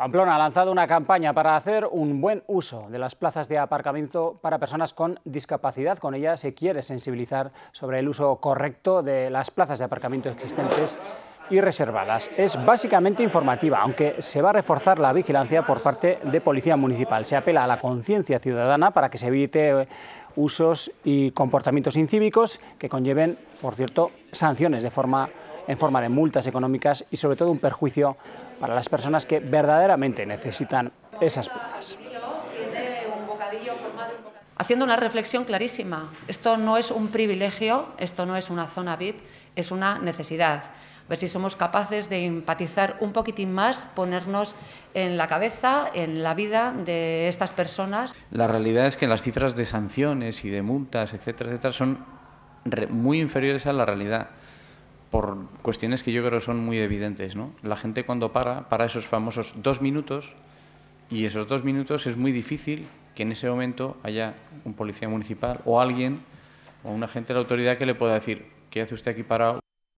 Pamplona ha lanzado una campaña para hacer un buen uso de las plazas de aparcamiento para personas con discapacidad. Con ella se quiere sensibilizar sobre el uso correcto de las plazas de aparcamiento existentes y reservadas. Es básicamente informativa, aunque se va a reforzar la vigilancia por parte de Policía Municipal. Se apela a la conciencia ciudadana para que se evite usos y comportamientos incívicos que conlleven, por cierto, sanciones en forma de multas económicas y sobre todo un perjuicio para las personas que verdaderamente necesitan esas plazas. Haciendo una reflexión clarísima, esto no es un privilegio, esto no es una zona VIP, es una necesidad. A ver si somos capaces de empatizar un poquitín más, ponernos en la cabeza, en la vida de estas personas. La realidad es que las cifras de sanciones y de multas, etcétera, son muy inferiores a la realidad, por cuestiones que yo creo son muy evidentes, ¿no? La gente cuando para esos famosos 2 minutos, y esos 2 minutos es muy difícil que en ese momento haya un policía municipal o alguien o un agente de la autoridad que le pueda decir: ¿qué hace usted aquí parado?